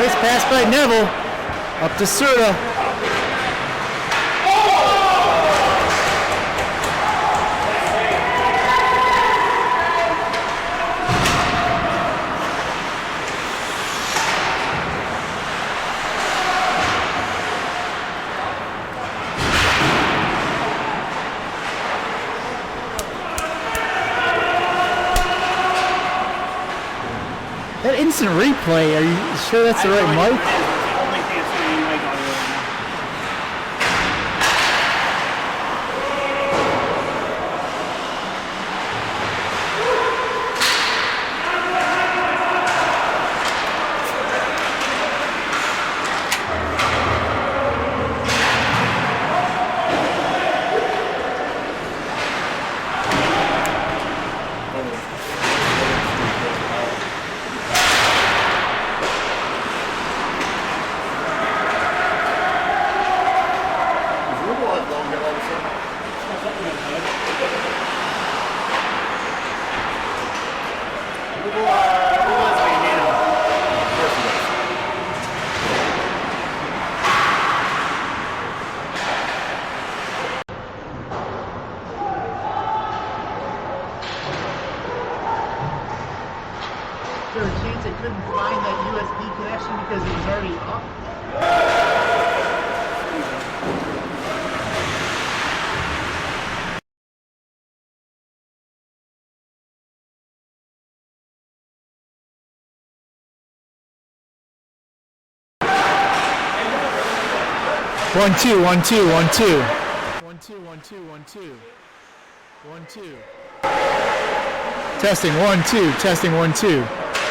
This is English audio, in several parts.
Nice pass by Neville. Up to Serta. That instant replay, are you sure that's the right mic? there a chance they couldn't find that USB connection because it was already up? 1-2, 1-2, 1-2. 1-2, 1-2, 1-2. 1-2. Testing 1-2, testing 1-2.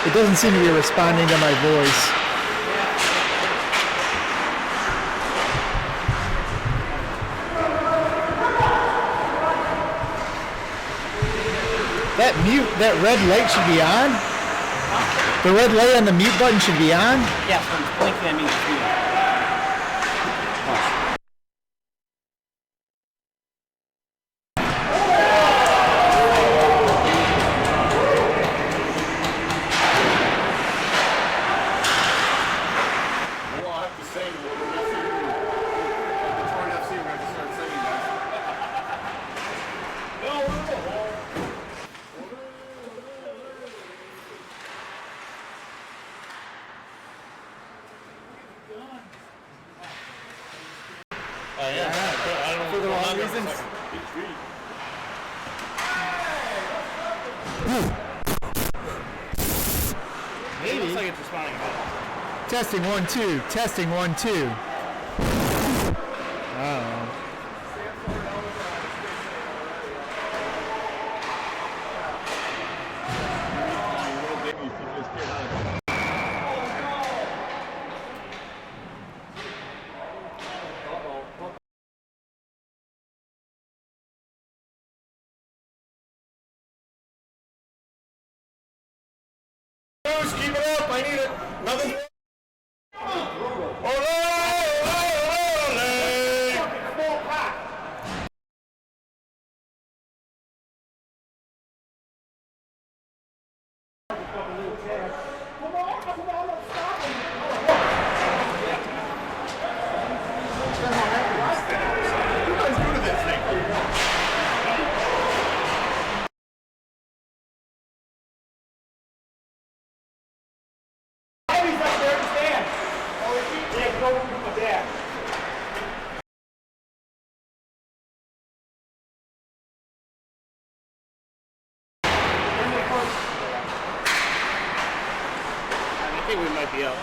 It doesn't seem to be responding to my voice. That red light should be on. The red light on the mute button should be on. Yeah, when it's blinking, that means it's muted. For the wrong reasons. Maybe. It looks like it's responding a bit. Testing 1-2, testing 1-2. Oh. Keep it up, I need it. Nothing. I think we might be up.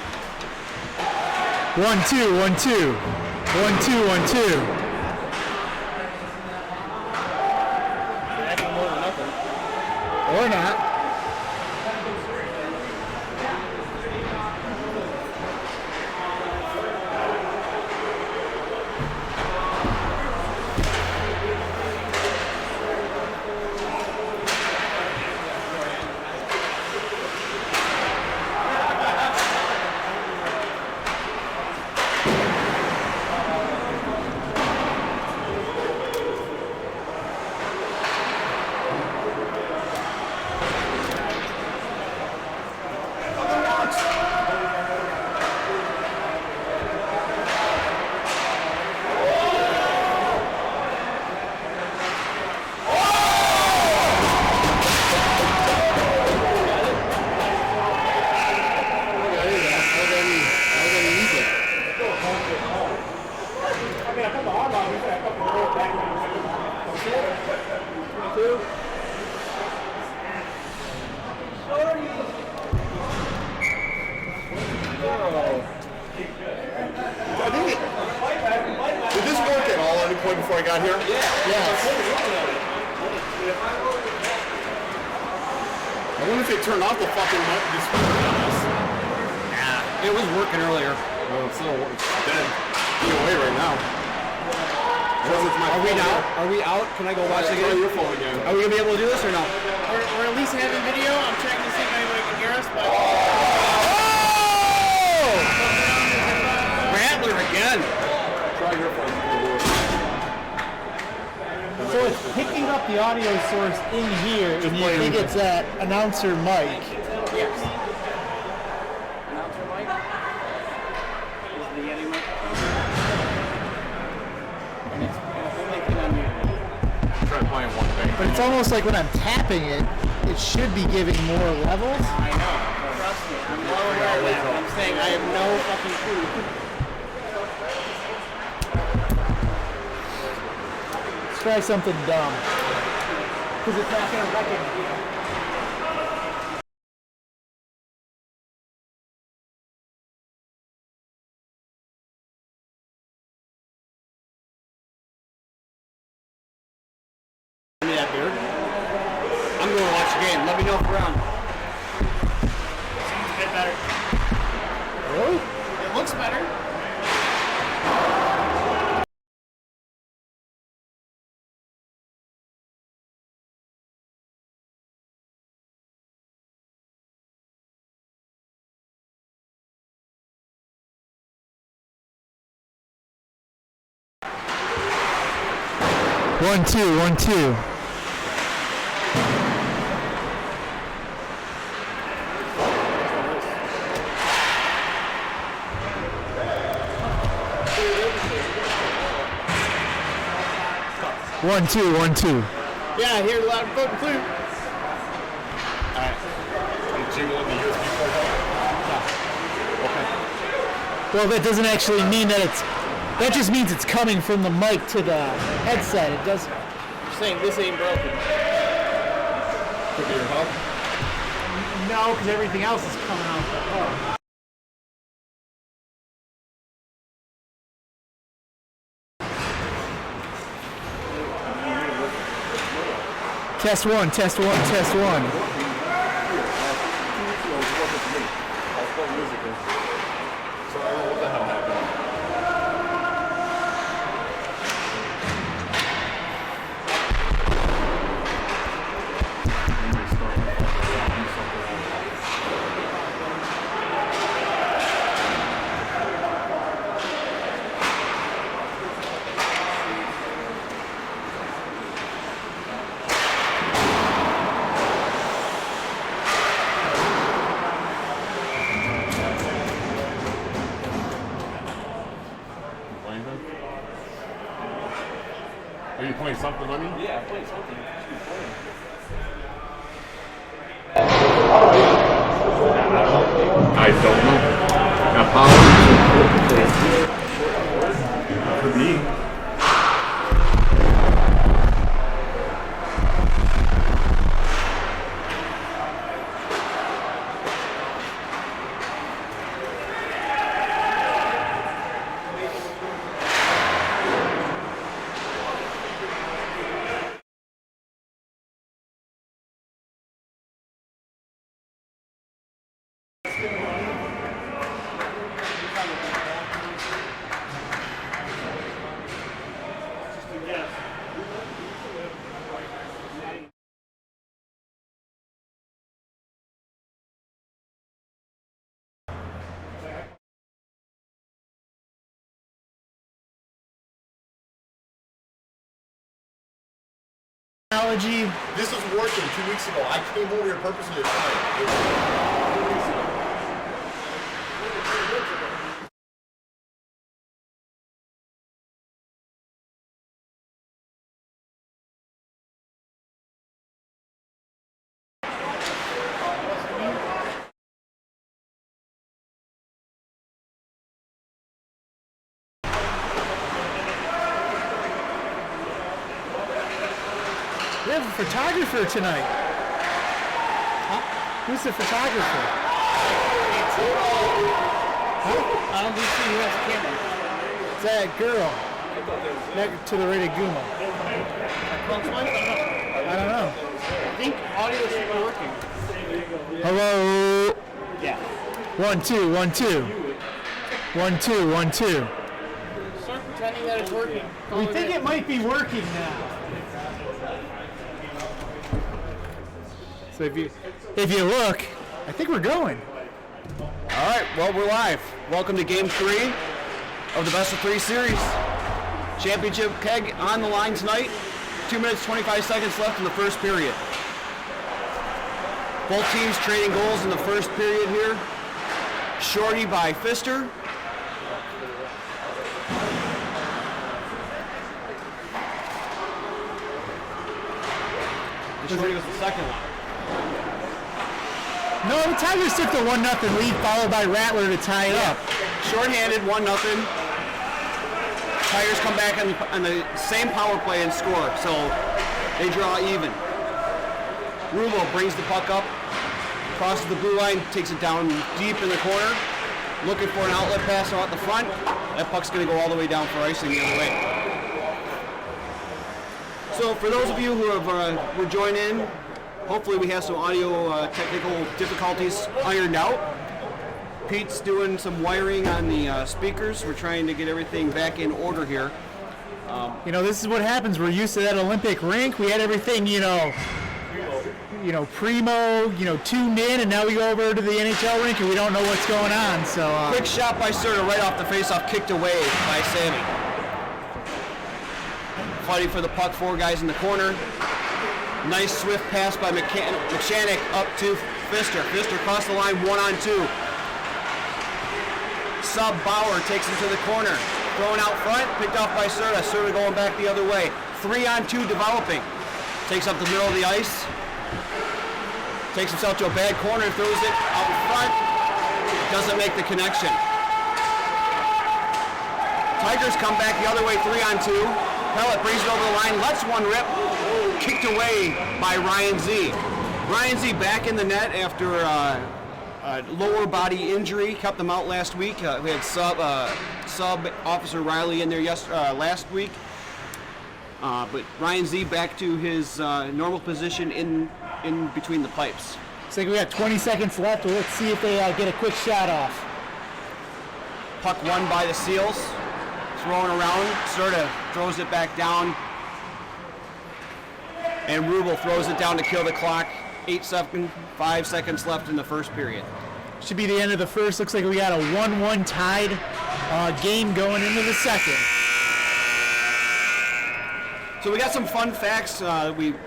1-2, 1-2. 1-2, 1-2. I think more than nothing. Or not. I wonder if they turned off the fucking this speaker on this. Nah, it was working earlier. Well, it's dead. Be away right now. Are we out? Are we out? Can I go watch the Try game? your phone again. Are we gonna be able to do this or no? We're at least having video. I'm checking to see if anybody can hear us. But Rattler again. Try your phone. So it's picking up the audio source in here, and you think it's that announcer mic. yes. Announcer mic. Is the Yeti microphone? And it's only thing on mute. Try playing one thing. But it's almost like when I'm tapping it, it should be giving more levels. I know. Trust me. I'm well aware of that. But I'm saying I have no fucking clue. Try something dumb. Because it's not going to recognize. Give me that beer. I'm going to watch the game. Let me know if we're on. Seems a bit better. Really? It looks better. One, two, 1, 2. One, two, 1, 2. Yeah, I hear loud and fucking clear. Jiggle in the USB port. Well, that doesn't actually mean that it's. That just means it's coming from the mic to the headset. It does. You're saying this ain't broken. Could be your hub. No, because everything else is coming out the hub. Test one, test one, test one. So I don't know what the hell happened. Are you playing something on me? Yeah, play something. I don't know. Apologies. Could be. Technology. This was working 2 weeks ago. I came over here purposely to try it. We have a photographer tonight. Huh? Who's the photographer? I don't think she has a camera. It's that girl. Next to the right of Guma. Close one? I don't know. I don't know. I think audio should be working. Hello. Yeah. 1 2 1 2. 1 2 1 2. Start pretending that it's working. We think it might be working now. So if you look, I think we're going. All right, well, we're live. Welcome to Game 3 of the Best of 3 series. Championship keg on the line tonight. 2 minutes, 25 seconds left in the first period. Both teams trading goals in the first period here. Shorty by Pfister. And Shorty was the second one. No, the Tigers took the 1-0 lead, followed by Rattler to tie it up. Shorthanded, 1-0. Tigers come back on the same power play and score, so they draw even. Rulo brings the puck up, crosses the blue line, takes it down deep in the corner, looking for an outlet pass out the front. That puck's going to go all the way down for icing the other way. So for those of you who have were joined in, hopefully we have some audio technical difficulties ironed out. Pete's doing some wiring on the speakers. We're trying to get everything back in order here. You know, this is what happens. We're used to that Olympic rink. We had everything, primo, tuned in, and now we go over to the NHL rink and we don't know what's going on. So Quick shot by Serta right off the faceoff, kicked away by Sammy. Fighting for the puck, 4 guys in the corner. Nice swift pass by McShannock up to Pfister. Pfister across the line, 1-on-2. Sub Bauer takes it to the corner. Thrown out front, picked off by Serta. Serta going back the other way. 3-on-2 developing. Takes up the middle of the ice. Takes himself to a bad corner, throws it out front. Doesn't make the connection. Tigers come back the other way, 3-on-2. Pellet brings it over the line, lets one rip. Kicked away by Ryan Z. Ryan Z back in the net after a lower body injury. Kept them out last week. We had sub Officer Riley in there last week. But Ryan Z back to his normal position in between the pipes. looks like we got 20 seconds left. Let's see if they get a quick shot off. Puck won by the Seals. Throwing around. Serta throws it back down. And Rubel throws it down to kill the clock. 5 seconds left in the first period. Should be the end of the first. Looks like we got a 1-1 tied game going into the second. So we got some fun facts we've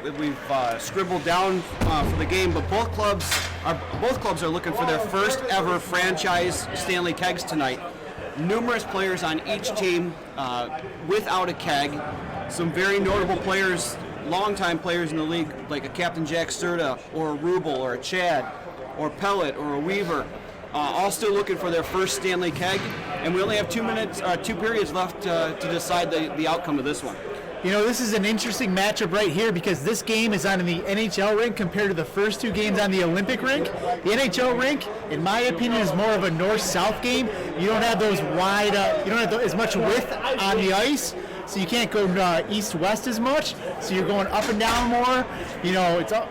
scribbled down for the game, but both clubs are looking for their first ever franchise Stanley kegs tonight. Numerous players on each team without a keg. Some very notable players, longtime players in the league, like a Captain Jack Serta or a Rubel or a Chad or Pellet or a Weaver, all still looking for their first Stanley keg. And we only have 2 periods left to decide the outcome of this one. You know, this is an interesting matchup right here because this game is on the NHL rink compared to the first 2 games on the Olympic rink. The NHL rink, in my opinion, is more of a north-south game. You don't have those wide, you don't have as much width on the ice, so you can't go east-west as much. So you're going up and down more. You know, it's all.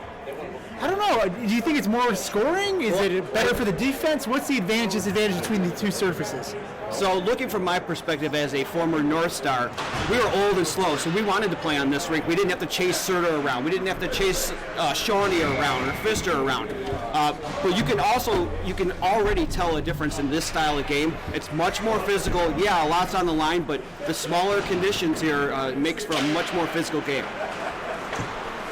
I don't know. Do you think it's more scoring? Is it better for the defense? What's the disadvantage between the 2 surfaces? So looking from my perspective as a former North Star, we were old and slow, so we wanted to play on this rink. We didn't have to chase Serta around. We didn't have to chase Shawnee around or Pfister around. But you can already tell a difference in this style of game. It's much more physical. Yeah, a lot's on the line, but the smaller conditions here makes for a much more physical game.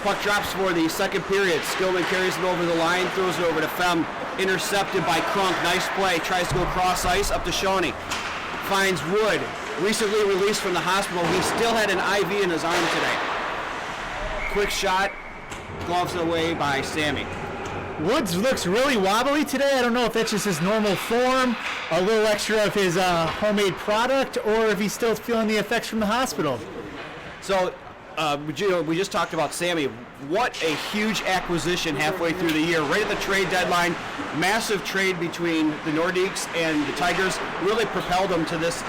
Puck drops for the second period. Skillman carries it over the line, throws it over to Fem. Intercepted by Crunk. Nice play. Tries to go cross ice up to Shawnee. Finds Wood. Recently released from the hospital. He still had an IV in his arm today. Quick shot. Gloves away by Sammy. Woods looks really wobbly today. I don't know if that's just his normal form, a little extra of his homemade product, or if he's still feeling the effects from the hospital. So, we just talked about Sammy. What a huge acquisition halfway through the year. Right at the trade deadline, massive trade between the Nordiques and the Tigers really propelled them to this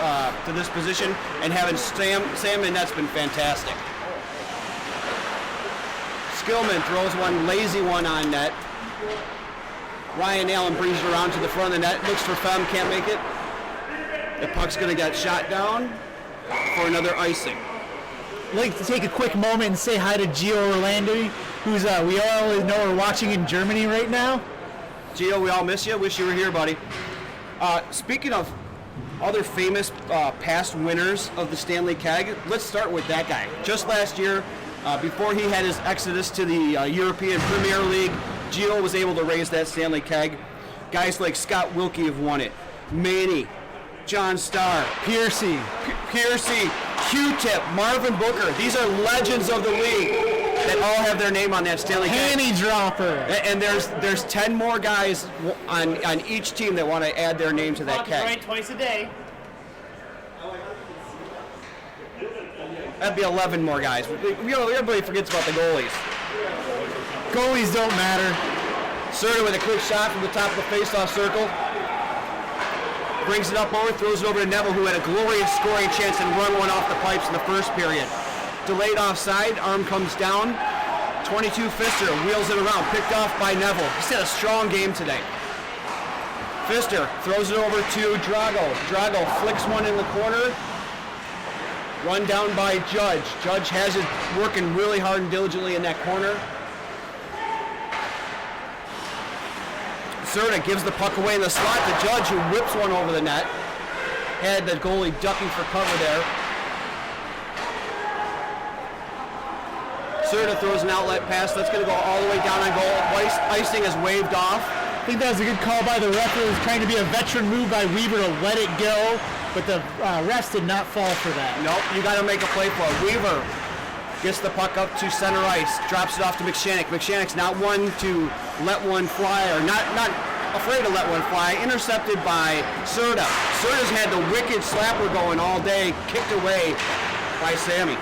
position, and having Sam in net's been fantastic. Skillman throws one lazy one on net. Ryan Allen brings it around to the front of the net, looks for Fem, can't make it. The puck's going to get shot down for another icing. I'd like to take a quick moment and say hi to Gio Orlando, who's we all know are watching in Germany right now. Gio, we all miss you. Wish you were here, buddy. Speaking of other famous past winners of the Stanley Keg, let's start with that guy. Just last year, before he had his exodus to the European Premier League, Gio was able to raise that Stanley Keg. Guys like Scott Wilkie have won it. Manny, John Starr, Pearcy, Q-Tip, Marvin Booker. These are legends of the league that all have their name on that Stanley Keg. Panty Dropper. And there's 10 more guys on each team that want to add their name to that Walk keg. right twice a day. That'd be 11 more guys. Everybody forgets about the goalies. Goalies don't matter. Serta with a quick shot from the top of the faceoff circle. Brings it up over, throws it over to Neville, who had a glorious scoring chance and run one off the pipes in the first period. Delayed offside, arm comes down. 22 Pfister wheels it around, picked off by Neville. He's had a strong game today. Pfister throws it over to Drago. Drago flicks one in the corner. Run down by Judge. Judge has it working really hard and diligently in that corner. Serta gives the puck away in the slot to Judge, who whips one over the net. Had the goalie ducking for cover there. Serta throws an outlet pass. That's going to go all the way down on goal. Icing is waved off. I think that was a good call by the ref. It was trying to be a veteran move by Weaver to let it go, but the refs did not fall for that. Nope, you got to make a play for it. Weaver gets the puck up to center ice, drops it off to McShannock. McShannock's not one to let one fly, or not afraid to let one fly. Intercepted by Serta. Serta's had the wicked slapper going all day, kicked away by Sammy.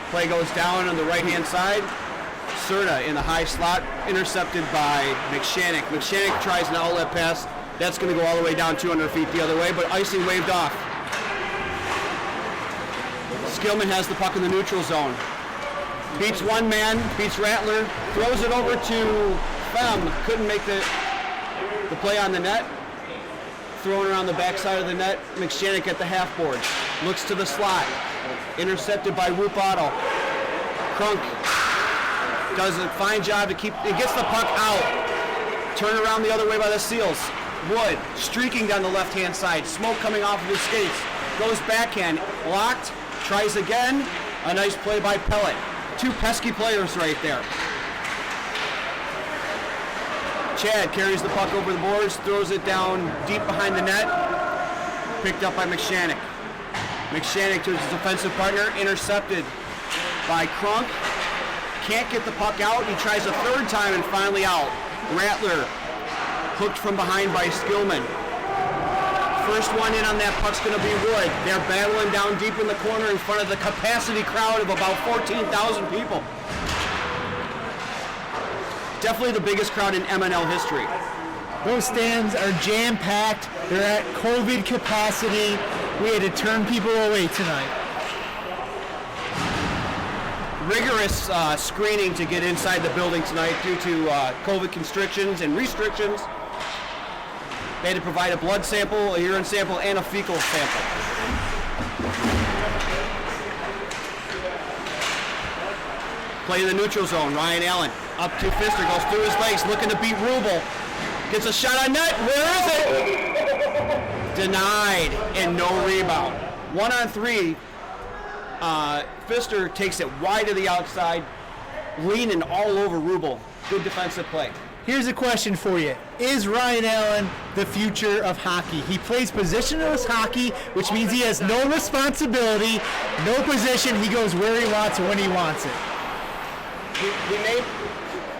Play goes down on the right-hand side. Serta in the high slot, intercepted by McShannock. McShannock tries an outlet pass. That's going to go all the way down 200 feet the other way, but icing waved off. Skillman has the puck in the neutral zone. Beats one man, beats Rattler, throws it over to Fem. Couldn't make the play on the net. Thrown around the backside of the net. McShannock at the half board. Looks to the slot. Intercepted by Whoop Otto. Crunk does a fine job to keep, it gets the puck out. Turn around the other way by the Seals. Wood streaking down the left-hand side. Smoke coming off of his skates. Goes backhand. Blocked. Tries again. A nice play by Pellet. Two pesky players right there. Chad carries the puck over the boards, throws it down deep behind the net. Picked up by McShannock. McShannock to his defensive partner, intercepted by Crunk. Can't get the puck out. He tries a third time and finally out. Rattler hooked from behind by Skillman. First one in on that puck's going to be Wood. They're battling down deep in the corner in front of the capacity crowd of about 14,000 people. Definitely the biggest crowd in MNL history. Those stands are jam-packed. They're at COVID capacity. We had to turn people away tonight. Rigorous screening to get inside the building tonight due to COVID constrictions and restrictions. They had to provide a blood sample, a urine sample, and a fecal sample. Play in the neutral zone. Ryan Allen up to Pfister, goes through his legs, looking to beat Rubel. Gets a shot on net. Where is it? Denied, and no rebound. 1-on-3. Pfister takes it wide to the outside, leaning all over Rubel. Good defensive play. Here's a question for you. Is Ryan Allen the future of hockey? He plays positionless hockey, which means he has no responsibility, no position. He goes where he wants when he wants it.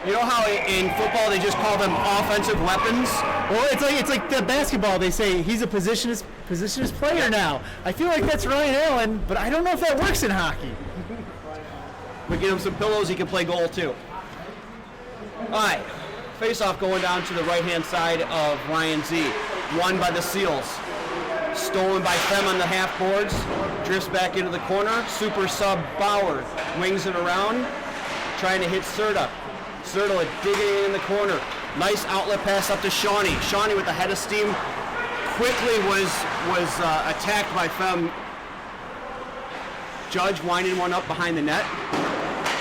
You know how in football they just call them offensive weapons? Well, it's like the basketball. They say he's a positionless player now. I feel like that's Ryan Allen, but I don't know if that works in hockey. We give him some pillows, he can play goal too. All right. Face-off going down to the right-hand side of Ryan Z. Won by the Seals. Stolen by Fem on the half boards. Drifts back into the corner. Super sub Bauer wings it around. Trying to hit Serta. Serta digging in the corner. Nice outlet pass up to Shawnee. Shawnee with the head of steam quickly was attacked by Fem. Judge winding one up behind the net.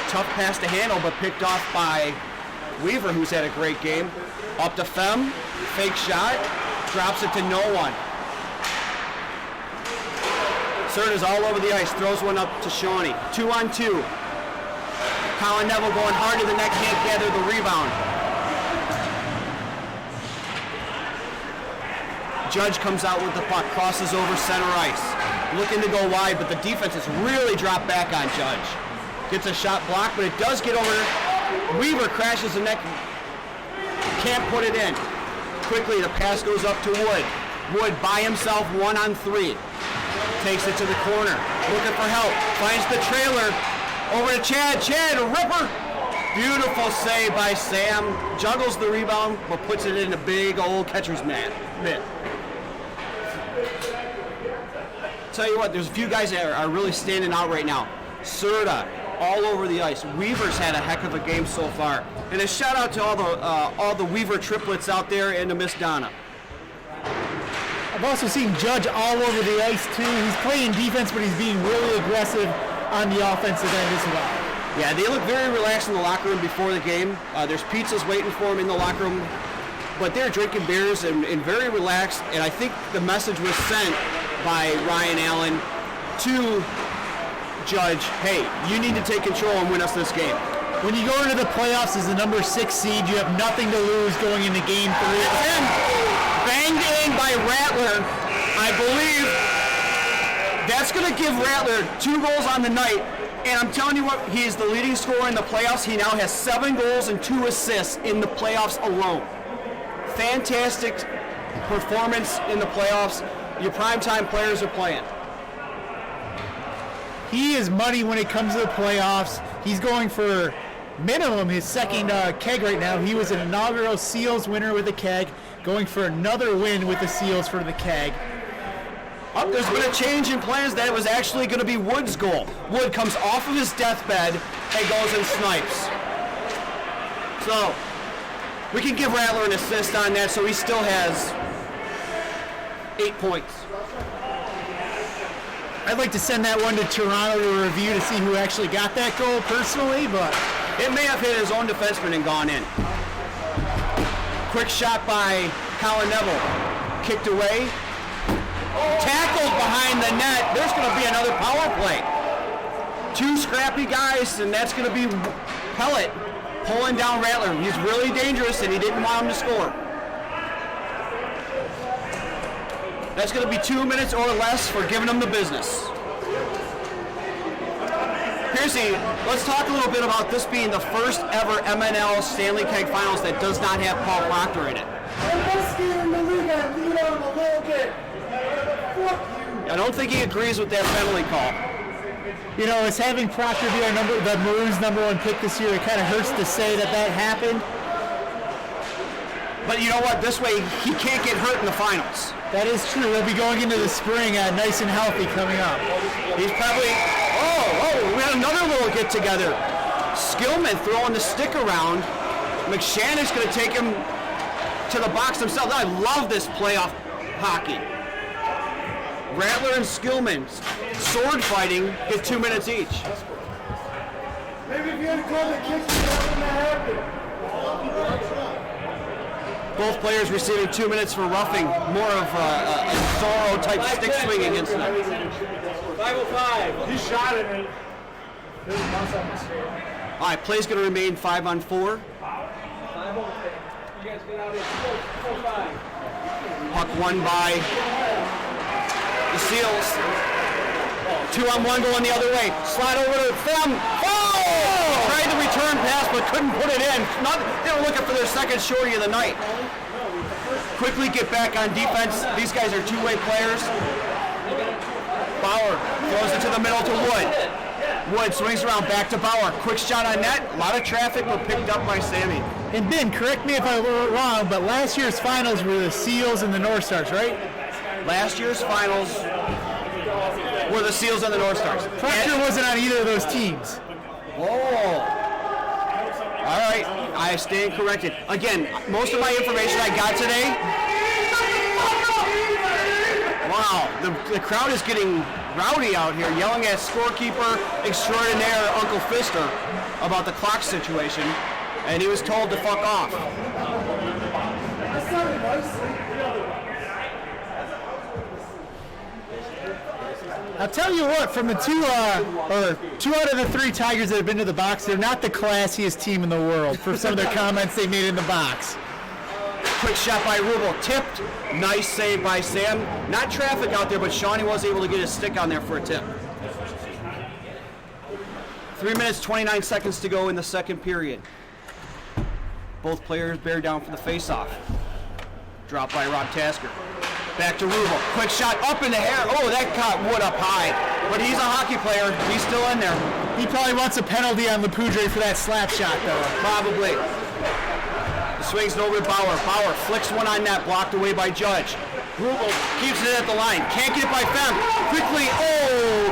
Tough pass to handle, but picked off by Weaver, who's had a great game. Up to Fem, fake shot, drops it to no one. Serta's all over the ice, throws one up to Shawnee. 2-on-2. Colin Neville going hard to the net, can't gather the rebound. Judge comes out with the puck, crosses over center ice. Looking to go wide, but the defense has really dropped back on Judge. Gets a shot blocked, but it does get over. Weaver crashes the net, can't put it in. Quickly, the pass goes up to Wood. Wood by himself, 1-on-3. Takes it to the corner, looking for help. Finds the trailer, over to Chad. Chad, a ripper. Beautiful save by Sam. Juggles the rebound, but puts it in a big old catcher's mitt. Tell you what, there's a few guys that are really standing out right now. Serta, all over the ice. Weaver's had a heck of a game so far. And a shout out to all the Weaver triplets out there and to Miss Donna. I've also seen Judge all over the ice too. He's playing defense, but he's being really aggressive on the offensive end as well. Yeah, they look very relaxed in the locker room before the game. There's pizzas waiting for them in the locker room, but they're drinking beers and very relaxed. And I think the message was sent by Ryan Allen to Judge, hey, you need to take control and win us this game. When you go into the playoffs as the number 6 seed, you have nothing to lose going into game 3. Banged in by Rattler. I believe that's going to give Rattler 2 goals on the night. And I'm telling you what, he is the leading scorer in the playoffs. He now has 7 goals and 2 assists in the playoffs alone. Fantastic performance in the playoffs. Your primetime players are playing. He is money when it comes to the playoffs. He's going for minimum his second keg right now. He was an inaugural Seals winner with a keg, going for another win with the Seals for the keg. There's been a change in plans that it was actually going to be Wood's goal. Wood comes off of his deathbed and goes and snipes. So we can give Rattler an assist on that, so he still has 8 points. I'd like to send that one to Toronto to review to see who actually got that goal personally, but it may have hit his own defenseman and gone in. Quick shot by Colin Neville. Kicked away. Tackled behind the net. There's going to be another power play. 2 scrappy guys, and that's going to be Pellet pulling down Rattler. He's really dangerous, and he didn't want him to score. That's going to be 2 minutes or less for giving him the business. Pearcy, let's talk a little bit about this being the first ever MNL Stanley Keg Finals that does not have Paul Proctor in it. I don't think he agrees with that penalty call. You know, as having Proctor be the Maroons' number 1 pick this year, it kind of hurts to say that happened. But you know what? This way, he can't get hurt in the finals. That is true. He'll be going into the spring nice and healthy coming up. He's probably... Oh, we had another little get-together. Skillman throwing the stick around. McShannon's going to take him to the box himself. I love this playoff hockey. Rattler and Skillman, sword fighting, get 2 minutes each. Maybe if you had called the kick, that wouldn't have happened. Both players receiving 2 minutes for roughing, more of a Zorro type stick swing against them. 505. He shot it. All right, play's going to remain 5-on-4. Puck won by the Seals. 2-on-1 going the other way. Slide over to Fem. Oh! Tried the return pass, but couldn't put it in. They were looking for their second shorty of the night. Quickly get back on defense. These guys are 2-way players. Bauer throws it to the middle to Wood. Wood swings around back to Bauer. Quick shot on net. A lot of traffic, but picked up by Sammy. And Ben, correct me if I were wrong, but last year's finals were the Seals and the North Stars, right? Last year's finals were the Seals and the North Stars. Proctor wasn't on either of those teams. Oh. All right, I stand corrected. Again, most of my information I got today. Wow, the crowd is getting rowdy out here, yelling at scorekeeper extraordinaire Uncle Fister about the clock situation, and he was told to fuck off. I'll tell you what, from the two out of the 3 Tigers that have been to the box, they're not the classiest team in the world for some of their comments they made in the box. Quick shot by Rubel, tipped. Nice save by Sam. Not traffic out there, but Shawnee was able to get his stick on there for a tip. 3 minutes, 29 seconds to go in the second period. Both players bear down for the face-off. Drop by Rob Tasker. Back to Rubel. Quick shot up in the air. Oh, that caught Wood up high. But he's a hockey player. He's still in there. He probably wants a penalty on Lapudre for that slap shot, though. Probably. Swings it over to Bauer. Bauer flicks one on net, blocked away by Judge. Rubel keeps it at the line. Can't get it by Fem. Quickly,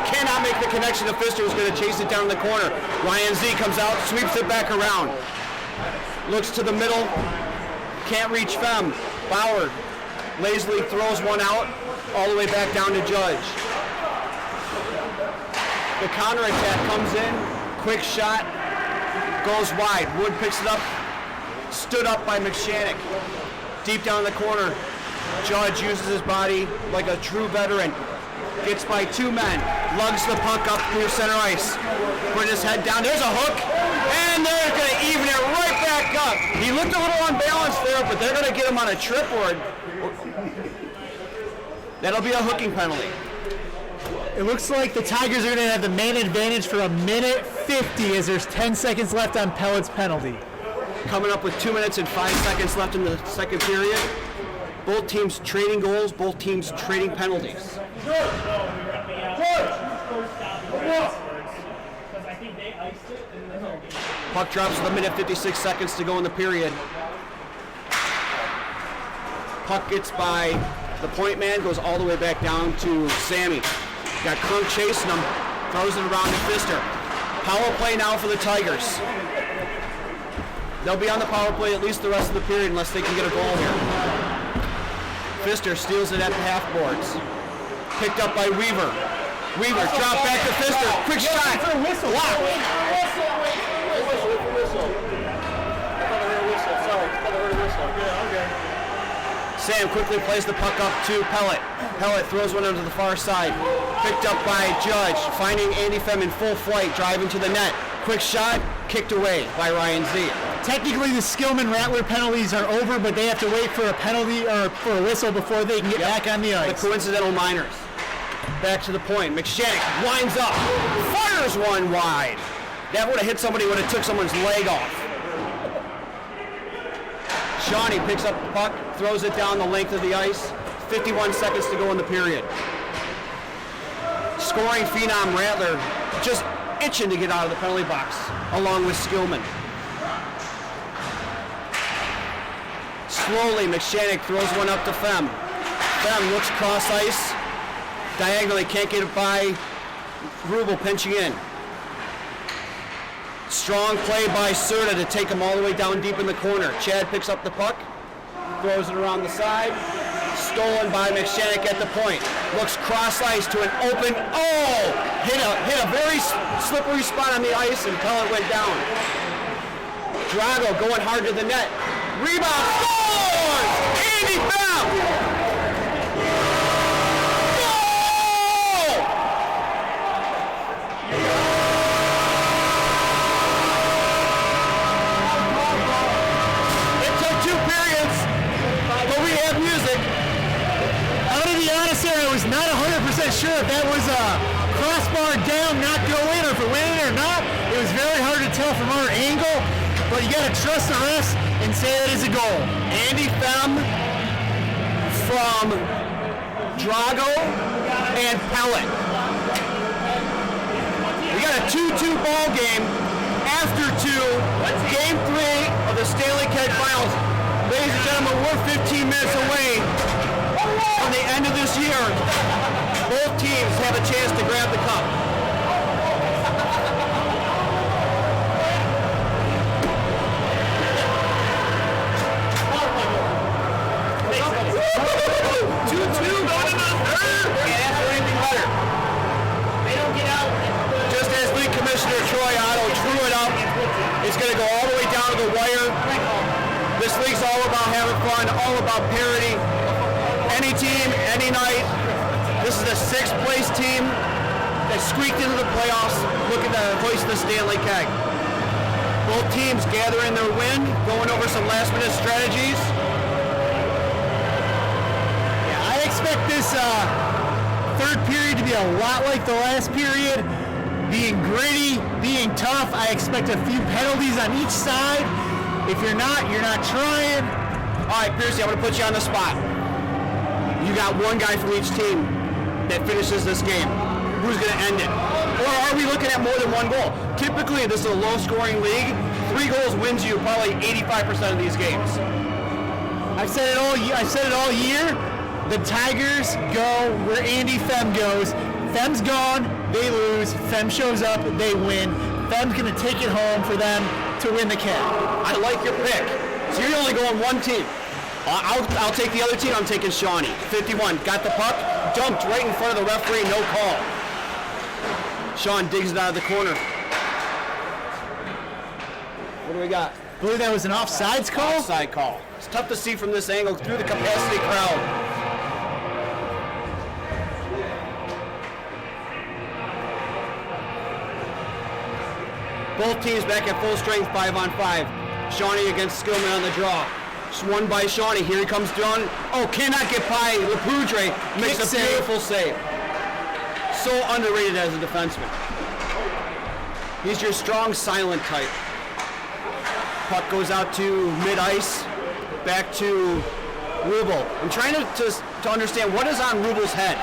cannot make the connection to Fister, who's going to chase it down in the corner. Ryan Z comes out, sweeps it back around. Looks to the middle. Can't reach Fem. Bauer lazily throws one out, all the way back down to Judge. The counterattack comes in. Quick shot. Goes wide. Wood picks it up. Stood up by McShannock. Deep down in the corner. Judge uses his body like a true veteran. Gets by 2 men. Lugs the puck up near center ice. Put his head down. There's a hook. And they're going to even it right back up. He looked a little unbalanced there, but they're going to get him on a trip or that'll be a hooking penalty. It looks like the Tigers are going to have the man advantage for 1:50 as there's 10 seconds left on Pellet's penalty. Coming up with 2 minutes and 5 seconds left in the second period. Both teams trading goals, both teams trading penalties. Puck drops with 1:56 seconds to go in the period. Puck gets by the point man, goes all the way back down to Sammy. Got Krug chasing him, throws it around to Fister. Power play now for the Tigers. They'll be on the power play at least the rest of the period unless they can get a goal here. Fister steals it at the half boards. Picked up by Weaver. Weaver drop back to Fister. Quick shot. Sam quickly plays the puck up to Pellet. Pellet throws one onto the far side. Picked up by Judge. Finding Andy Fem in full flight. Driving to the net. Quick shot. Kicked away by Ryan Z. Technically, the Skillman-Rattler penalties are over, but they have to wait for a penalty or for a whistle before they can get back on the ice. The coincidental minors. Back to the point. McShannock winds up. Fires one wide. That would have hit somebody, would have took someone's leg off. Shawnee picks up the puck, throws it down the length of the ice. 51 seconds to go in the period. Scoring phenom Rattler just itching to get out of the penalty box, along with Skillman. Slowly, McShannock throws one up to Fem. Fem looks cross ice. Diagonally, can't get it by Rubel pinching in. Strong play by Serta to take him all the way down deep in the corner. Chad picks up the puck, throws it around the side. Stolen by McShannock at the point. Looks cross ice to an open. Hit a very slippery spot on the ice, and Pellet went down. Drago going hard to the net. Rebound. Scores! Andy Fem! I was not 100% sure if that was a crossbar down, not go in, or if it went in or not. It was very hard to tell from our angle, but you got to trust the refs and say that is a goal. Andy Fem from Drago and Pellet. We got a 2-2 ball game after game 3 of the Stanley Cup Finals. Ladies and gentlemen, we're 15 minutes away from the end of this year. Both teams have a chance to grab the cup. It's going to go all the way down to the wire. This league's all about having fun, all about parity. Any team, any night. This is the 6th place team that squeaked into the playoffs looking to hoist the Stanley keg. Both teams gathering their wind, going over some last-minute strategies. Yeah, I expect this third period to be a lot like the last period, being gritty, being tough. I expect a few penalties on each side. If you're not trying. All right, Pearcy, I'm going to put you on the spot. You got one guy from each team that finishes this game. Who's going to end it? Or are we looking at more than one goal? Typically, this is a low-scoring league. 3 goals wins you probably 85% of these games. I've said it all year. The Tigers go where Andy Fem goes. Fem's gone, they lose. Fem shows up, they win. Fem's going to take it home for them to win the cap. I like your pick. So you're only going one team. I'll take the other team. I'm taking Shawnee. 51. Got the puck. Dumped right in front of the referee. No call. Sean digs it out of the corner. What do we got? I believe that was an offsides call. Offside call. It's tough to see from this angle through the capacity crowd. Both teams back at full strength, 5-on-5. Shawnee against Skillman on the draw. Just won by Shawnee. Here he comes down. Oh, cannot get by LePoudre. Makes a beautiful save. So underrated as a defenseman. He's your strong, silent type. Puck goes out to mid-ice. Back to Rubel. I'm trying to understand what is on Rubel's head.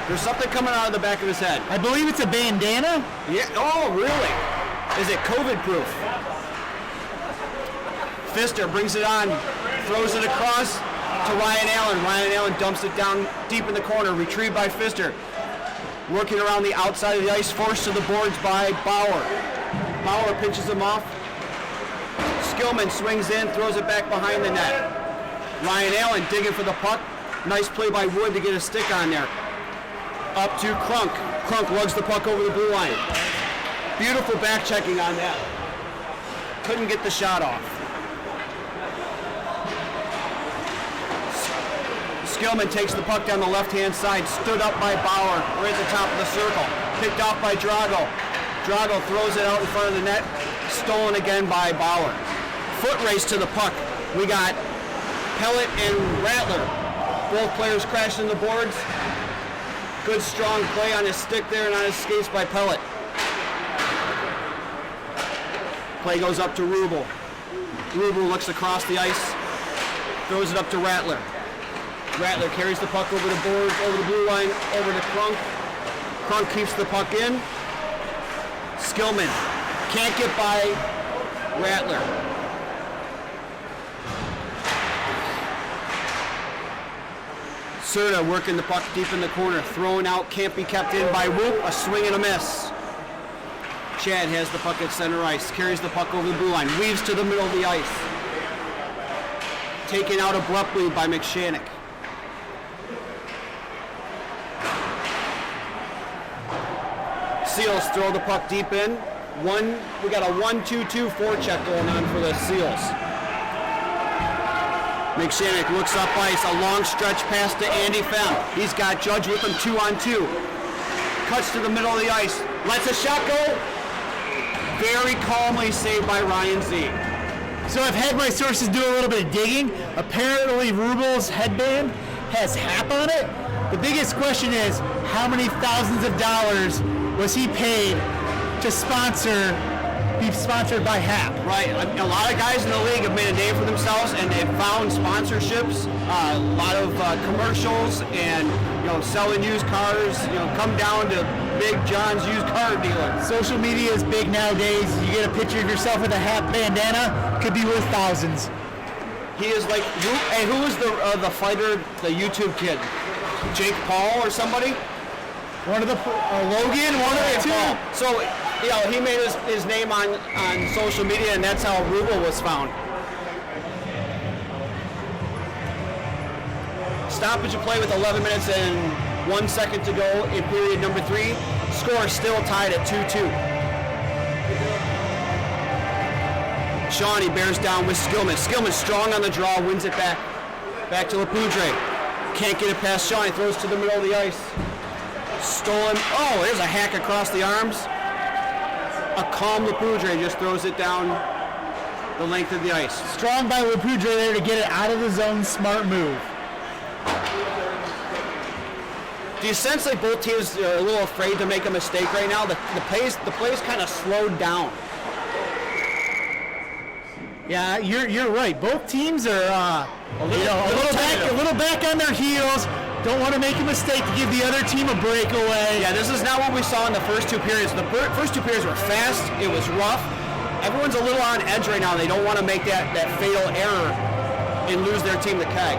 There's something coming out of the back of his head. I believe it's a bandana. Yeah. Oh, really? Is it COVID-proof? Pfister brings it on, throws it across to Ryan Allen. Ryan Allen dumps it down deep in the corner, retrieved by Pfister. Working around the outside of the ice, forced to the boards by Bauer. Bauer pitches him off. Skillman swings in, throws it back behind the net. Ryan Allen digging for the puck. Nice play by Wood to get a stick on there. Up to Crunk. Crunk lugs the puck over the blue line. Beautiful back checking on that. Couldn't get the shot off. Skillman takes the puck down the left-hand side, stood up by Bauer, right at the top of the circle. Picked off by Drago. Drago throws it out in front of the net, stolen again by Bauer. Foot race to the puck. We got Pellet and Rattler. Both players crashing the boards. Good strong play on his stick there and on his skates by Pellet. Play goes up to Rubel. Rubel looks across the ice, throws it up to Rattler. Rattler carries the puck over the boards, over the blue line, over to Crunk. Crunk keeps the puck in. Skillman can't get by Rattler. Serta working the puck deep in the corner, throwing out, can't be kept in by Whoop, a swing and a miss. Chad has the puck at center ice, carries the puck over the blue line, weaves to the middle of the ice. Taken out abruptly by McShannock. Seals throw the puck deep in. We got a 1-2-2 forecheck going on for the Seals. McShannock looks up ice, a long stretch pass to Andy Fem. He's got Judge with him 2-on-2. Cuts to the middle of the ice, lets a shot go. Very calmly saved by Ryan Z. So I've had my sources do a little bit of digging. Apparently Rubel's headband has HAP on it. The biggest question is, how many thousands of dollars was he paid to be sponsored by HAP? Right, a lot of guys in the league have made a name for themselves and they've found sponsorships, a lot of commercials and selling used cars, come down to Big John's used car dealer. Social media is big nowadays. You get a picture of yourself with a HAP bandana, could be worth thousands. He is like, who was the fighter, the YouTube kid? Jake Paul or somebody? One of the, Logan, one of the two. Paul. So, he made his name on social media and that's how Rubel was found. Stoppage of play with 11 minutes and 1 second to go in period number 3. Score still tied at 2-2. Shawnee bears down with Skillman. Skillman strong on the draw, wins it back. Back to Lapoudre. Can't get it past Shawnee, throws to the middle of the ice. Stolen. Oh, there's a hack across the arms. A calm Lapoudre just throws it down the length of the ice. Strong by Lapoudre there to get it out of the zone. Smart move. Do you sense like both teams are a little afraid to make a mistake right now? The play's kind of slowed down. Yeah, you're right. Both teams are a little back on their heels. Don't want to make a mistake to give the other team a breakaway. Yeah, this is not what we saw in the first two periods. The first two periods were fast. It was rough. Everyone's a little on edge right now. They don't want to make that fatal error and lose their team to Keg.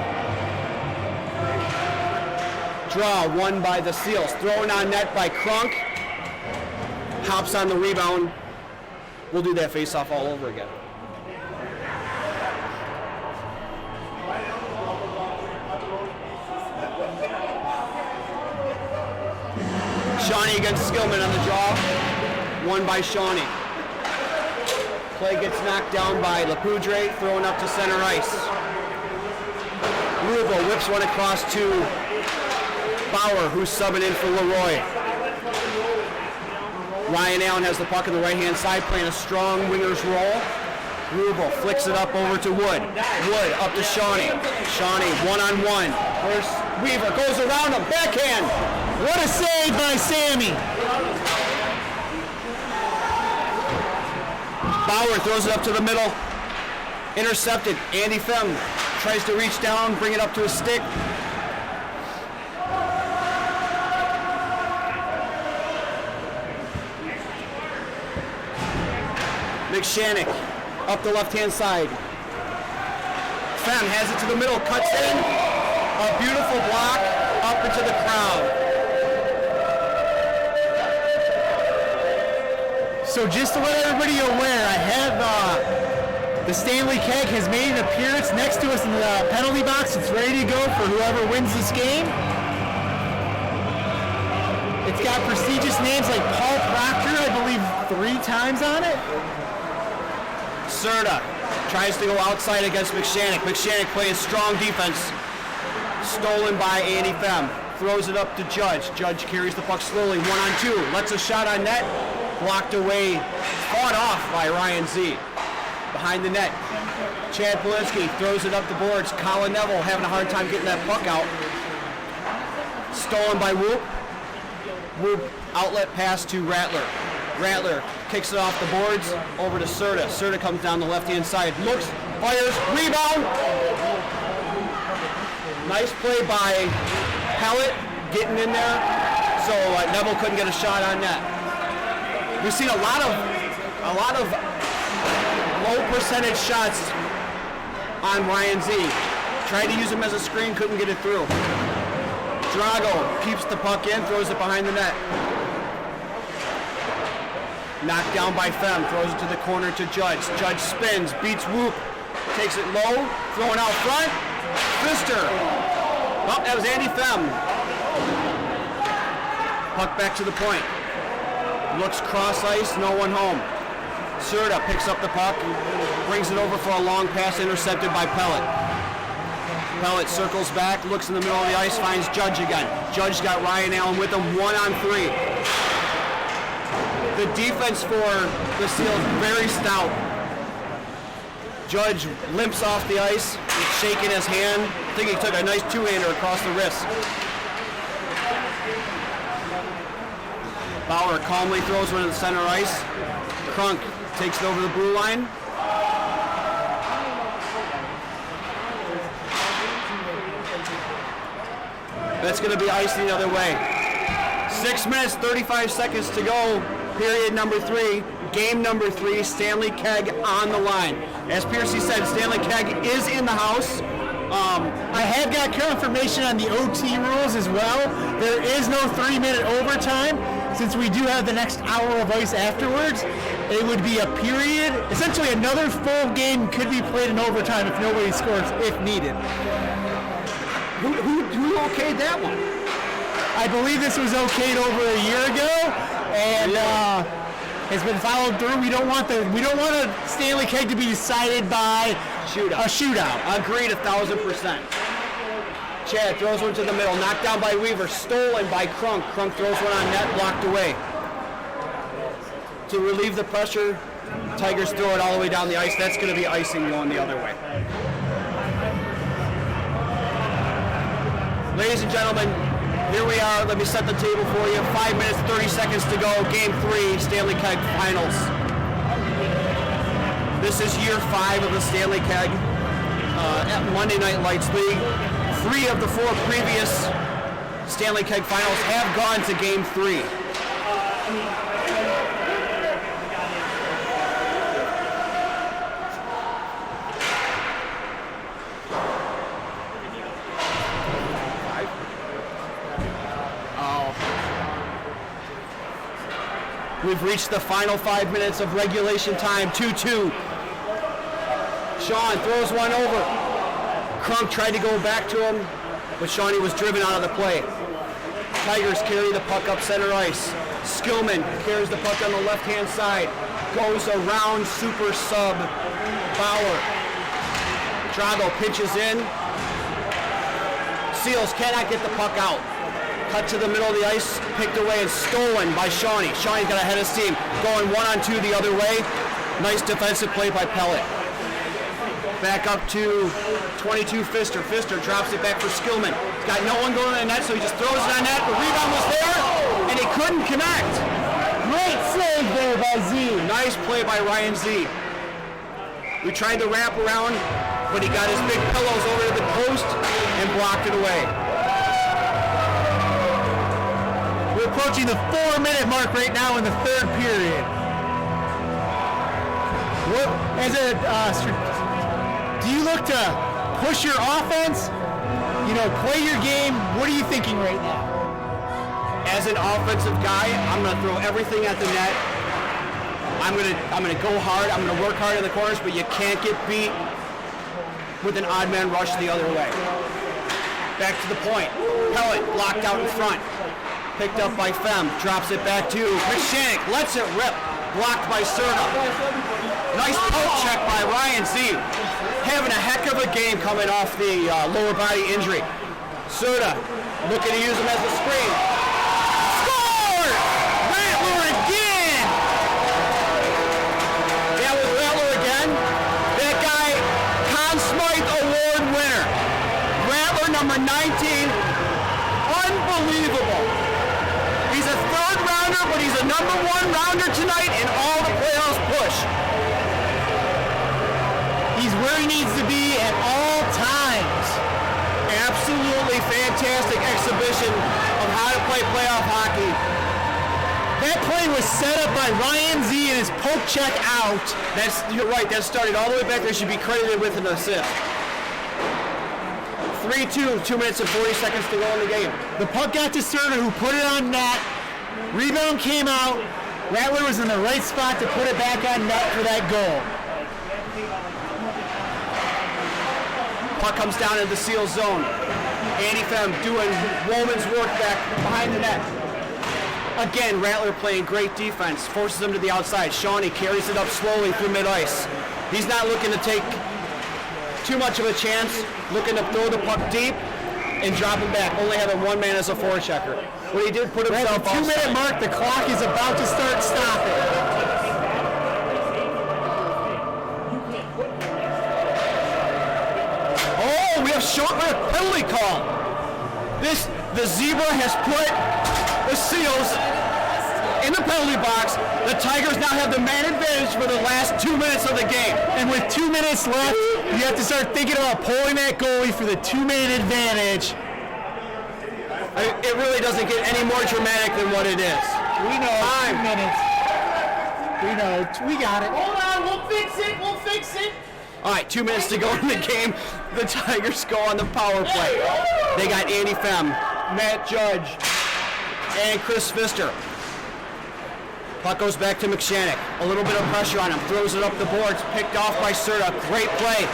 Draw won by the Seals. Thrown on net by Crunk. Hops on the rebound. We'll do that face-off all over again. Shawnee against Skillman on the draw. Won by Shawnee. Play gets knocked down by Lapoudre, thrown up to center ice. Louisville whips one across to Bauer, who's subbing in for Leroy. Ryan Allen has the puck on the right-hand side, playing a strong winger's role. Louisville flicks it up over to Wood. Wood up to Shawnee. Shawnee one-on-one. First Weaver goes around him, backhand. What a save by Sammy. Bauer throws it up to the middle. Intercepted. Andy Fem tries to reach down, bring it up to his stick. McShannock up the left-hand side. Fem has it to the middle, cuts in. A beautiful block up into the crowd. So just to let everybody aware, I have the Stanley Keg has made an appearance next to us in the penalty box. It's ready to go for whoever wins this game. It's got prestigious names like Paul Proctor, I believe 3 times on it. Serta tries to go outside against McShannock. McShannock plays strong defense. Stolen by Andy Fem. Throws it up to Judge. Judge carries the puck slowly, 1-on-2. Lets a shot on net. Blocked away, fought off by Ryan Z. Behind the net, Chad Polinsky throws it up the boards. Colin Neville having a hard time getting that puck out. Stolen by Whoop. Whoop outlet pass to Rattler. Rattler kicks it off the boards over to Serta. Serta comes down the left-hand side. Looks, fires, rebound. Nice play by Pellet getting in there. So Neville couldn't get a shot on net. We've seen a lot of low percentage shots on Ryan Z. Tried to use him as a screen, couldn't get it through. Drago keeps the puck in, throws it behind the net. Knocked down by Fem, throws it to the corner to Judge. Judge spins, beats Whoop, takes it low, throwing out front. Pfister. Oh, that was Andy Fem. Puck back to the point. Looks cross ice, no one home. Serta picks up the puck, brings it over for a long pass, intercepted by Pellet. Pellet circles back, looks in the middle of the ice, finds Judge again. Judge got Ryan Allen with him, 1-on-3. The defense for the Seals very stout. Judge limps off the ice, shaking his hand. I think he took a nice two-hander across the wrist. Bauer calmly throws one to the center ice. Crunk takes it over the blue line. That's going to be ice the other way. 6 minutes, 35 seconds to go. Period number 3. Game number 3. Stanley Keg on the line. As Pearcy said, Stanley Keg is in the house. I have got confirmation on the OT rules as well. There is no 3-minute overtime. Since we do have the next hour of ice afterwards, it would be a period. Essentially, another full game could be played in overtime if nobody scores, if needed. Who okayed that one? I believe this was okayed over a year ago, and has been followed through. We don't want a Stanley Keg to be decided by a shootout. Agreed 1,000%. Chad throws one to the middle, knocked down by Weaver, stolen by Crunk. Crunk throws one on net, blocked away. To relieve the pressure, Tigers throw it all the way down the ice. That's going to be icing going the other way. Ladies and gentlemen, here we are. Let me set the table for you. 5 minutes, 30 seconds to go. Game 3, Stanley Keg Finals. This is year 5 of the Stanley Keg at Monday Night Lights League. 3 of the 4 previous Stanley Keg Finals have gone to Game 3. We've reached the final 5 minutes of regulation time, 2-2. Sean throws one over. Crunk tried to go back to him, but Shawnee was driven out of the play. Tigers carry the puck up center ice. Skillman carries the puck on the left-hand side. Goes around super sub Bauer. Drago pitches in. Seals cannot get the puck out. Cut to the middle of the ice, picked away and stolen by Shawnee. Shawnee's got ahead of steam, going 1-on-2 the other way. Nice defensive play by Pellet. Back up to 22 Pfister. Pfister drops it back for Skillman. He's got no one going in the net, so he just throws it on net. The rebound was there, and he couldn't connect. Great save there by Z. Nice play by Ryan Z. We tried to wrap around, but he got his big pillows over to the post and blocked it away. We're approaching the 4-minute mark right now in the 3rd period. Do you look to push your offense? Play your game. What are you thinking right now? As an offensive guy, I'm going to throw everything at the net. I'm going to go hard. I'm going to work hard in the corners, but you can't get beat with an odd man rush the other way. Back to the point. Pellet blocked out in front. Picked up by Fem, drops it back to McShank, lets it rip, blocked by Serta. Nice poke check by Ryan Z. Having a heck of a game coming off the lower body injury. Serta looking to use him as a screen. Scored! Rattler again! That was Rattler again. That guy, Conn Smythe Award winner. Rattler number 19. Unbelievable. He's a 3rd rounder, but he's a number 1 rounder tonight in all the playoffs push. He's where he needs to be at all times. Absolutely fantastic exhibition of how to play playoff hockey. That play was set up by Ryan Z and his poke check out. You're right, that started all the way back there. Should be credited with an assist. 3-2, 2 minutes and 40 seconds to go in the game. The puck got to Serta, who put it on net. Rebound came out. Rattler was in the right spot to put it back on net for that goal. Puck comes down into the seal zone. Andy Fem doing woman's work back behind the net. Again, Rattler playing great defense, forces him to the outside. Shawnee carries it up slowly through mid-ice. He's not looking to take too much of a chance, looking to throw the puck deep and drop him back, only having one man as a forechecker. But he did put himself off. 2-minute mark, the clock is about to start stopping. Oh, we have short penalty call. The Zebra has put the Seals in the penalty box. The Tigers now have the man advantage for the last 2 minutes of the game. And with 2 minutes left, you have to start thinking about pulling that goalie for the 2-man advantage. It really doesn't get any more dramatic than what it is. We know. 2 minutes. We know. We got it. Hold on, we'll fix it. We'll fix it. All right, 2 minutes to go in the game. The Tigers go on the power play. They got Andy Fem, Matt Judge, and Chris Pfister. Puck goes back to McShannock. A little bit of pressure on him. Throws it up the boards. Picked off by Serta. Great play.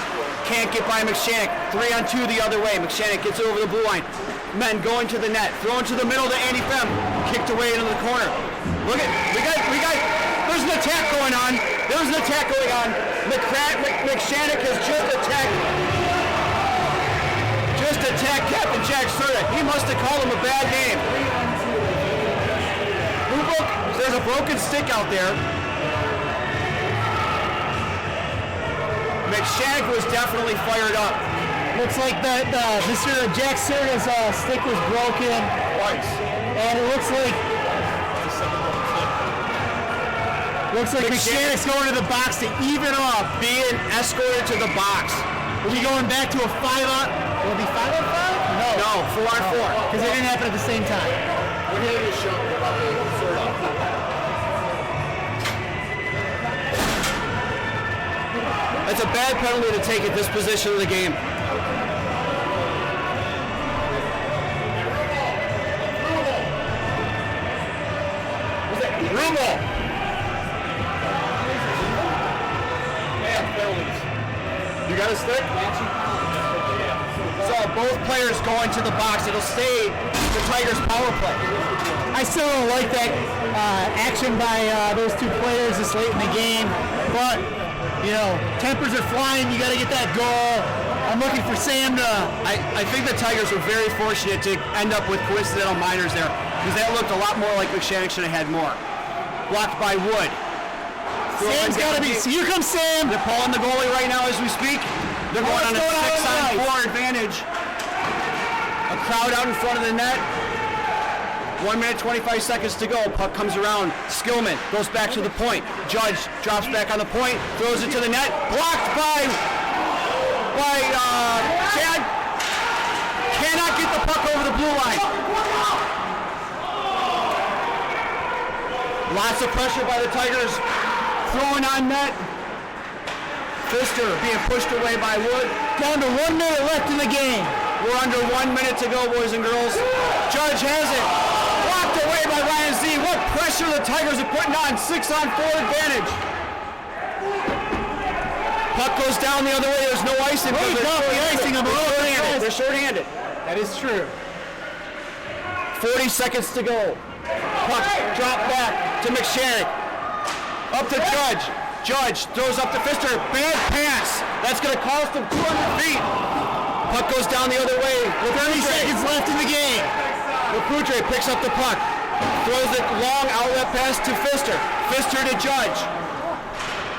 Can't get by McShannock. 3-on-2 the other way. McShannock gets it over the blue line. Men going to the net. Throwing to the middle to Andy Fem. Kicked away into the corner. Look at, we got the There's an attack going on. McShannock has just attacked Captain Jack Serta. He must have called him a bad name. There's a broken stick out there. McShannock was definitely fired up. Looks like Mr. Jack Serta's stick was broken. Twice. And it looks like McShannock's going to the box to even up. Being escorted to the box. Will be going back to a 5-on? Will it be 5-on-5? No, 4-on-4. Because they didn't happen at the same time. We're here to show about the third off. That's a bad penalty to take at this position of the game. Rumble. You got a stick? So both players going to the box. It'll stay the Tigers' power play. I still don't like that action by those two players this late in the game, but tempers are flying. You got to get that goal. I'm looking for Sam to. I think the Tigers were very fortunate to end up with coincidental minors there, because that looked a lot more like McShannock should have had more. Blocked by Wood. Sam's got to be. Here comes Sam. They're pulling the goalie right now as we speak. They're going on a 6-on-4 advantage. A crowd out in front of the net. 1 minute, 25 seconds to go. Puck comes around. Skillman goes back to the point. Judge drops back on the point, throws it to the net. Blocked by Chad. Cannot get the puck over the blue line. Lots of pressure by the Tigers. Throwing on net. Pfister being pushed away by Wood. Down to 1 minute left in the game. We're under 1 minute to go, boys and girls. Judge has it. Blocked away by Ryan Z. What pressure the Tigers are putting on. 6-on-4 advantage. Puck goes down the other way. There's no icing. They're short-handed. That is true. 40 seconds to go. Puck dropped back to McShannock. Up to Judge. Judge throws up to Pfister. Bad pass. That's going to cost him 200 feet. Puck goes down the other way. 30 seconds left in the game. Lapudre picks up the puck. Throws it long outlet pass to Pfister. Pfister to Judge.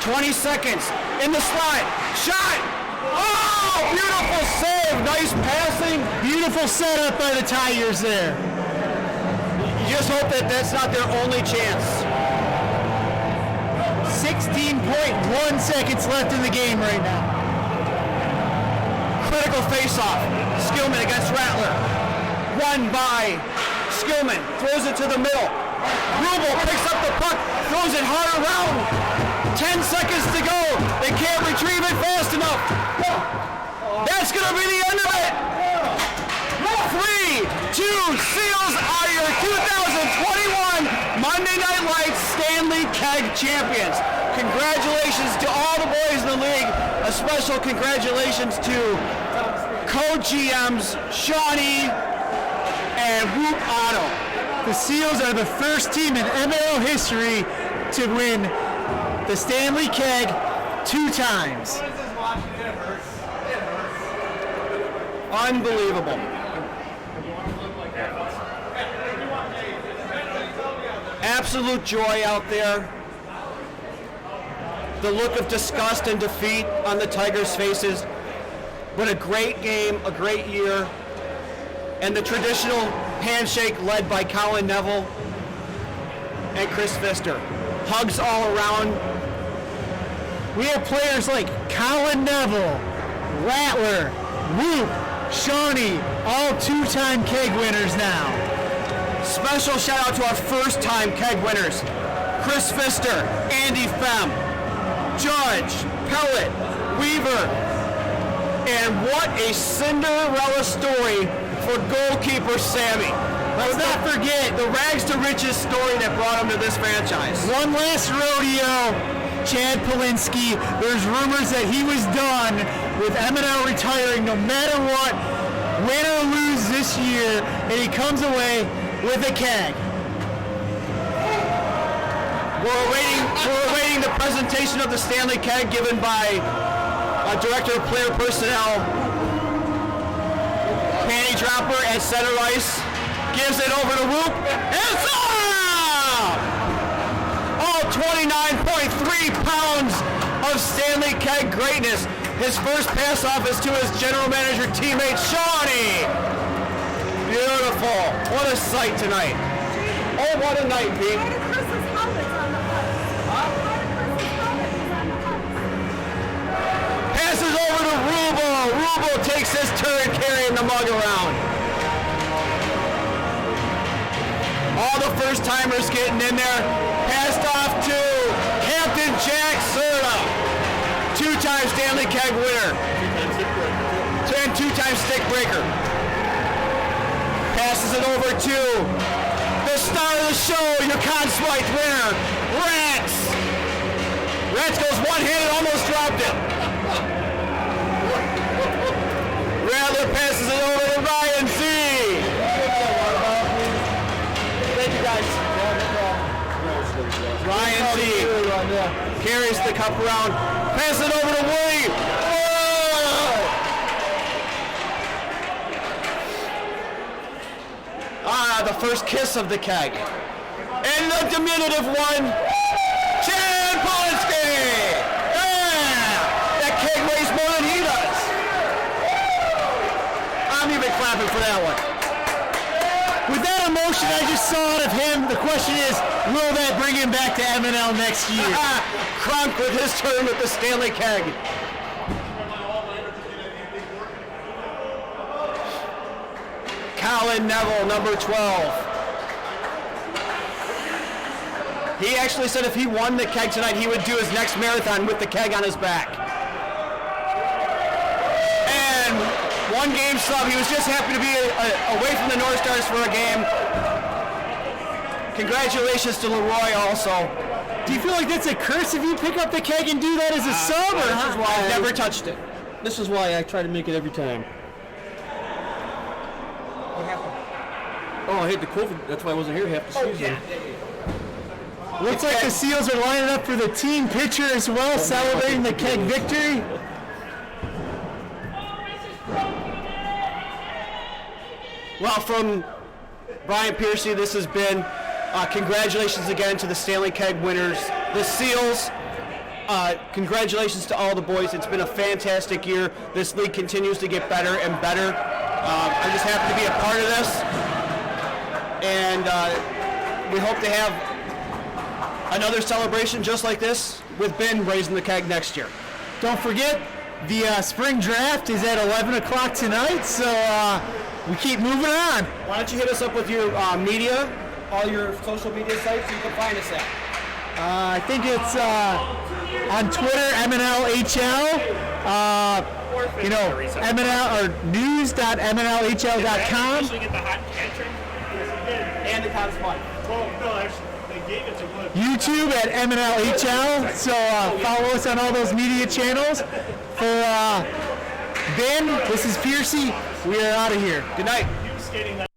20 seconds. In the slot. Shot. Oh, beautiful save. Nice passing. Beautiful setup by the Tigers there. You just hope that that's not their only chance. 16.1 seconds left in the game right now. Critical face-off. Skillman against Rattler. Won by Skillman. Throws it to the middle. Rubel picks up the puck. Throws it hard around. 10 seconds to go. They can't retrieve it fast enough. That's going to be the end of it. 3, 2, Seals are your 2021 Monday Night Lights Stanley Keg champions. Congratulations to all the boys in the league. A special congratulations to co-GMs Shawnee and Whoop Otto. The Seals are the first team in MNL history to win the Stanley Keg 2 times. Unbelievable. Absolute joy out there. The look of disgust and defeat on the Tigers' faces. But a great game, a great year. And the traditional handshake led by Colin Neville and Chris Pfister. Hugs all around. We have players like Colin Neville, Rattler, Whoop, Shawnee, all 2-time Keg winners now. Special shout out to our first-time Keg winners. Chris Pfister, Andy Fem, Judge, Pellet, Weaver, and what a Cinderella story for goalkeeper Sammy. Let's not forget the rags to riches story that brought him to this franchise. One last rodeo, Chad Polinsky. There's rumors that he was done with MNL retiring no matter what, win or lose this year, and he comes away with a keg. We're awaiting the presentation of the Stanley Keg given by Director of Player Personnel. Panty dropper at center ice. Gives it over to Whoop. It's up! All 29.3 pounds of Stanley Keg greatness. His first pass off is to his general manager teammate, Shawnee. Beautiful. What a sight tonight. Oh, what a night, Pete. Passes over to Rubo. Rubo takes his turn carrying the mug around. All the first-timers getting in there. Passed off to Captain Jack Serta. Two-time Stanley Keg winner. And two-time stick breaker. Passes it over to the star of the show, your Conn Smythe winner, Rats. Rats goes one-handed, almost dropped it. Rattler passes it over to Ryan Z. Thank you, guys. Ryan Z carries the cup around, passes it over to Woody. The first kiss of the keg. And the diminutive one, Chad Polinsky! Yeah! That keg weighs more than he does. I'm even clapping for that one. With that emotion I just saw out of him, the question is, will that bring him back to MNL next year? Kronk with his turn with the Stanley Keg. Colin Neville, number 12. He actually said if he won the keg tonight, he would do his next marathon with the keg on his back. And one game sub, he was just happy to be away from the North Stars for a game. Congratulations to Leroy also. Do you feel like that's a curse if you pick up the keg and do that as a sub? Or This is why I've never touched it. This is why I try to make it every time. Oh, I hate the COVID. That's why I wasn't here half the season. Looks like the Seals are lining up for the team picture as well, celebrating the keg victory. Well, from Brian Pearcy, this has been congratulations again to the Stanley Keg winners, the Seals. Congratulations to all the boys. It's been a fantastic year. This league continues to get better and better. I'm just happy to be a part of this. And we hope to have another celebration just like this with Ben raising the keg next year. Don't forget, the spring draft is at 11 o'clock tonight, so we keep moving on. Why don't you hit us up with your media, all your social media sites you can find us at? I think it's on Twitter, MNLHL. MNL or news.mnlhl.com. And the Conn Smythe. Well, no, actually, they gave it to one. YouTube at MNLHL. So follow us on all those media channels. For Ben, this is Pearcy. We are out of here. Good night. He was skating that.